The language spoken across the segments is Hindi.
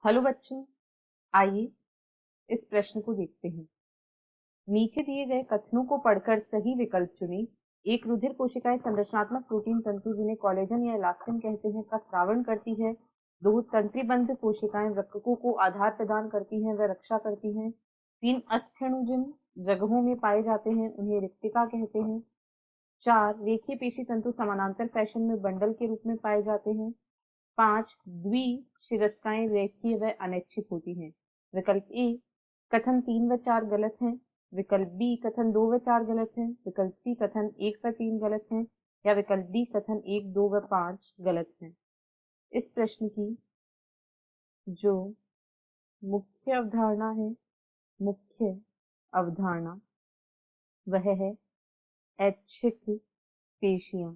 हेलो बच्चों, आइए इस प्रश्न को देखते हैं। नीचे दिए गए कथनों को पढ़कर सही विकल्प चुनें। एक रुधिर कोशिकाएं संरचनात्मक प्रोटीन तंतु जिन्हें कोलेजन या इलास्टिन कहते हैं का स्रावण करती है। दो तंत्रीबद्ध कोशिकाएं वृक्कों को आधार प्रदान करती हैं व रक्षा करती हैं। तीन अस्थेणु जिन जगहों में पाए जाते हैं उन्हें रिक्तिका कहते हैं। चार रेखीय पेशी तंतु समानांतर फैशन में बंडल के रूप में पाए जाते हैं। 5 द्विशिरस्काएं रेखीय व अनैच्छिक होती हैं। विकल्प ए कथन 3 व 4 गलत हैं। विकल्प बी कथन 2 व 4 गलत हैं। विकल्प सी कथन 1 व 3 गलत हैं। या विकल्प डी कथन 1, 2 व 5 गलत हैं। इस प्रश्न की जो मुख्य अवधारणा है, मुख्य अवधारणा वह है ऐच्छिक पेशियां।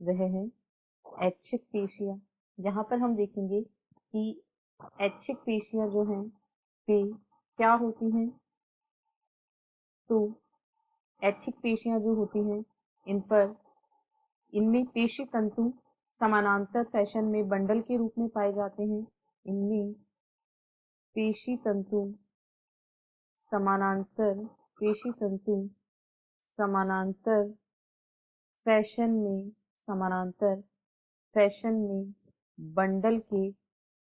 वह है ऐच्छिक पेशियां। यहाँ पर हम देखेंगे कि ऐच्छिक पेशियां जो हैं वे क्या होती हैं। तो ऐच्छिक पेशियां जो होती हैं इनमें पेशी तंतु समानांतर फैशन में बंडल के रूप में पाए जाते हैं। इनमें पेशी तंतु समानांतर फैशन में बंडल के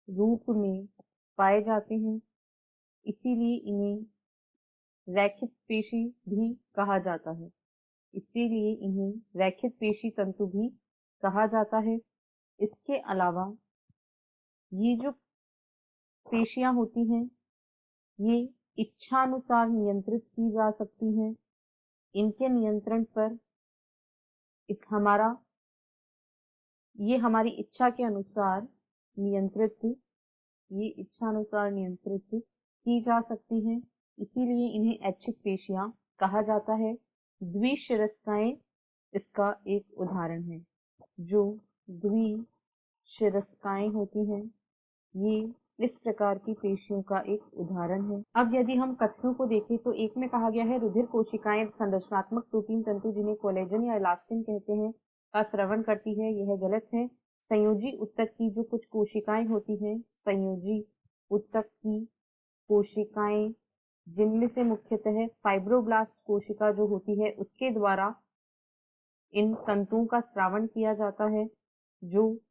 रूप में पाए जाते हैं। इसीलिए इन्हें रैखिक पेशी भी कहा जाता है। इसीलिए इन्हें रैखिक पेशी तंतु भी कहा जाता है। इसके अलावा ये जो पेशियां होती हैं ये इच्छानुसार नियंत्रित की जा सकती हैं। इनके नियंत्रण पर हमारी इच्छा के अनुसार नियंत्रित की जा सकती हैं। इसीलिए इन्हें ऐच्छिक पेशियां कहा जाता है। द्विशिरस्काएं इसका एक उदाहरण है। जो द्विशिरस्काएं होती हैं ये इस प्रकार की पेशियों का एक उदाहरण है। अब यदि हम कथनों को देखें तो एक में कहा गया है रुधिर कोशिकाएं संरचनात्मक प्रोटीन तंतु जिन्हें कोलेजन या इलास्टिन कहते हैं का स्रवण करती है। यह गलत है। संयोजी ऊतक की जो कुछ कोशिकाएं होती हैं, संयोजी ऊतक की कोशिकाएं जिनमें से मुख्यतः फाइब्रोब्लास्ट कोशिका जो होती है उसके द्वारा इन तंतुओं का स्रावण किया जाता है जो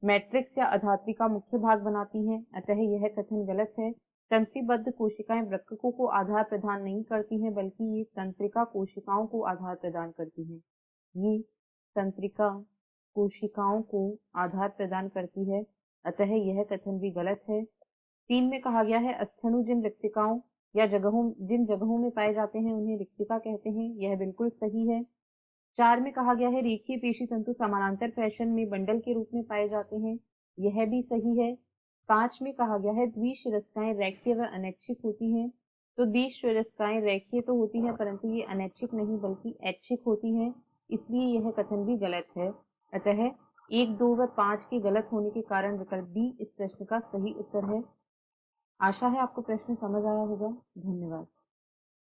मैट्रिक्स या अधात्री का मुख्य भाग बनाती हैं। अतः यह कथन गलत है। तंत्रीबद्ध कोशिकाएं वृक्कों को आधार प्रदान नहीं करती हैं बल्कि ये तंत्रिका कोशिकाओं को आधार प्रदान करती हैं। ये तंत्रिका कोशिकाओं को आधार प्रदान करती है। अतः यह कथन भी गलत है। 3 में कहा गया है अस्थेणु जिन रिक्तिकाओं या जिन जगहों में पाए जाते हैं उन्हें रिक्तिका कहते हैं। यह बिल्कुल सही है। 4 में कहा गया है रेखीय पेशी तंतु समानांतर फैशन में बंडल के रूप में पाए जाते हैं। यह भी सही है। 5 में कहा गया है द्विशिरस्काएं रैखीय व अनैच्छिक होती हैं। तो द्विशिरस्काएं रैखीय तो होती हैं परंतु ये अनैच्छिक नहीं बल्कि ऐच्छिक होती हैं। इसलिए यह कथन भी गलत है। अतः 1, 2 व 5 के गलत होने के कारण विकल्प डी इस प्रश्न का सही उत्तर है। आशा है आपको प्रश्न समझ आया होगा। धन्यवाद।